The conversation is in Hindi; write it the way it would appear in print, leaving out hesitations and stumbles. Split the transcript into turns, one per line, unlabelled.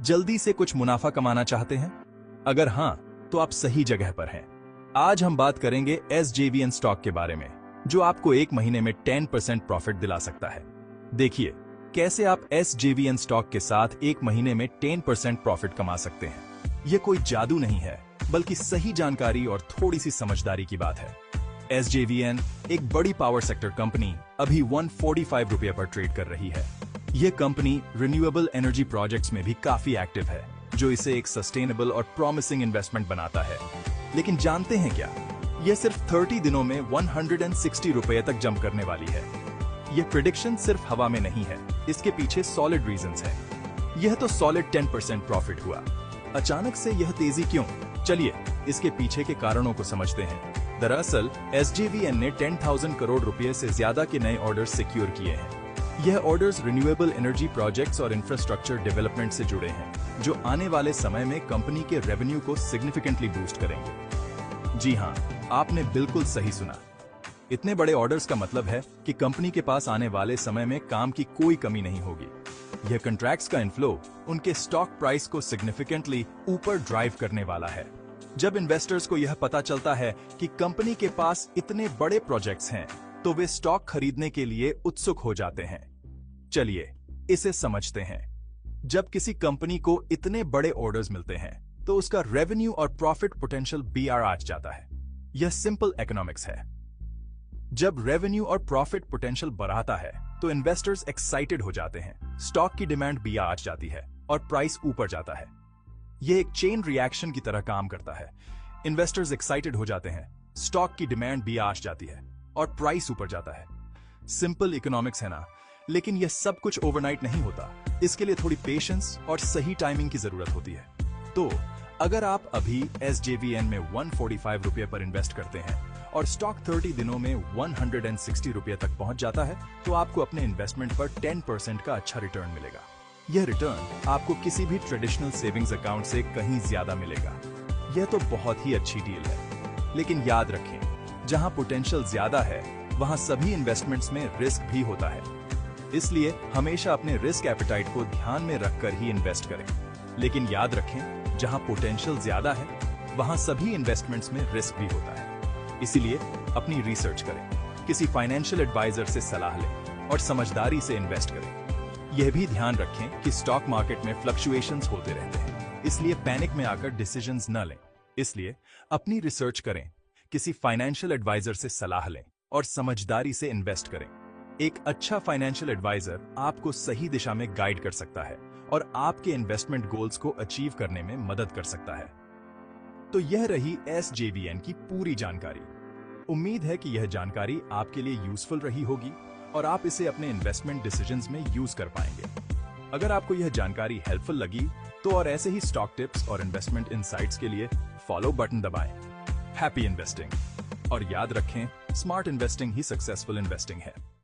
जल्दी से कुछ मुनाफा कमाना चाहते हैं? अगर हाँ, तो आप सही जगह पर हैं। आज हम बात करेंगे SJVN स्टॉक के बारे में, जो आपको एक महीने में 10% प्रॉफिट दिला सकता है। देखिए कैसे आप SJVN स्टॉक के साथ एक महीने में 10% प्रॉफिट कमा सकते हैं। यह कोई जादू नहीं है, बल्कि सही जानकारी और थोड़ी सी समझदारी की बात है। SJVN एक बड़ी पावर सेक्टर कंपनी अभी 145 रुपये पर ट्रेड कर रही है। यह कंपनी रिन्यूएबल एनर्जी प्रोजेक्ट्स में भी काफी एक्टिव है, जो इसे एक सस्टेनेबल और प्रॉमिसिंग इन्वेस्टमेंट बनाता है। लेकिन जानते हैं क्या, यह सिर्फ 30 दिनों में 160 रुपये तक जंप करने वाली है। यह प्रिडिक्शन सिर्फ हवा में नहीं है, इसके पीछे सॉलिड रीजंस हैं। यह तो सॉलिड 10% प्रॉफिट हुआ। अचानक से यह तेजी क्यों? चलिए इसके पीछे के कारणों को समझते हैं। दरअसल SJVN ने 10,000 करोड़ रुपए से ज्यादा के नए ऑर्डर्स सिक्योर किए हैं। यह ऑर्डर्स रिन्यूएबल एनर्जी प्रोजेक्ट्स और इंफ्रास्ट्रक्चर डेवलपमेंट से जुड़े हैं, जो आने वाले समय में कंपनी के रेवेन्यू को सिग्निफिकेंटली बूस्ट करेंगे। जी हाँ, आपने बिल्कुल सही सुना। इतने बड़े ऑर्डर्स का मतलब है कि कंपनी के पास आने वाले समय में काम की कोई कमी नहीं होगी। यह कॉन्ट्रैक्ट्स का इनफ्लो उनके स्टॉक प्राइस को सिग्निफिकेंटली ऊपर ड्राइव करने वाला है। जब इन्वेस्टर्स को यह पता चलता है कि कंपनी के पास इतने बड़े प्रोजेक्ट्स हैं, तो वे स्टॉक खरीदने के लिए उत्सुक हो जाते हैं। चलिए इसे समझते हैं। जब किसी कंपनी को इतने बड़े ऑर्डर्स मिलते हैं, तो उसका रेवेन्यू और प्रॉफिट पोटेंशियल भी आ जाता है। यह सिंपल इकोनॉमिक्स है। जब रेवेन्यू और प्रॉफिट पोटेंशियल बढ़ाता है, तो इन्वेस्टर्स एक्साइटेड हो जाते हैं, स्टॉक की डिमांड भी आ जाती है और प्राइस ऊपर जाता है। यह एक चेन रिएक्शन की तरह काम करता है। इन्वेस्टर्स एक्साइटेड हो जाते हैं, स्टॉक की डिमांड भी आ जाती है और प्राइस ऊपर जाता है। सिंपल इकोनॉमिक्स है ना? लेकिन यह सब कुछ ओवरनाइट नहीं होता। इसके लिए थोड़ी पेशेंस और सही टाइमिंग की जरूरत होती है। तो अगर आप अभी SJVN में 145 रुपये पर इन्वेस्ट करते हैं और स्टॉक 30 दिनों में 160 रुपये तक पहुंच जाता है, तो आपको अपने इन्वेस्टमेंट पर 10% का अच्छा रिटर्न मिलेगा। यह रिटर्न आपको किसी भी ट्रेडिशनल सेविंग्स अकाउंट से कहीं ज्यादा मिलेगा। यह तो बहुत ही अच्छी डील है। लेकिन याद रखें, जहां पोटेंशियल ज्यादा है, वहां सभी इन्वेस्टमेंट्स में रिस्क भी होता है। इसलिए हमेशा अपने रिस्क एपेटाइट को ध्यान में रखकर ही इन्वेस्ट करें। लेकिन याद रखें, जहां पोटेंशियल ज्यादा है, वहां सभी इन्वेस्टमेंट्स में रिस्क भी होता है। इसीलिए अपनी रिसर्च करें, किसी फाइनेंशियल एडवाइजर से सलाह लें और समझदारी से इन्वेस्ट करें। यह भी ध्यान रखें कि स्टॉक मार्केट में फ्लक्चुएशंस होते रहते हैं, इसलिए पैनिक में आकर डिसीजंस न लें। इसलिए अपनी रिसर्च करें, किसी फाइनेंशियल एडवाइजर से सलाह लें और समझदारी से इन्वेस्ट करें। एक अच्छा फाइनेंशियल एडवाइजर आपको सही दिशा में गाइड कर सकता है और आपके इन्वेस्टमेंट गोल्स को अचीव करने में मदद कर सकता है। तो यह रही SJVN की पूरी जानकारी। उम्मीद है कि यह जानकारी आपके लिए यूजफुल रही होगी और आप इसे अपने इन्वेस्टमेंट डिसीजंस में यूज कर पाएंगे। अगर आपको यह जानकारी हेल्पफुल लगी, तो और ऐसे ही स्टॉक टिप्स और इन्वेस्टमेंट इनसाइट्स के लिए फॉलो बटन दबाएं। Happy investing! और याद रखें, स्मार्ट इन्वेस्टिंग ही सक्सेसफुल इन्वेस्टिंग है।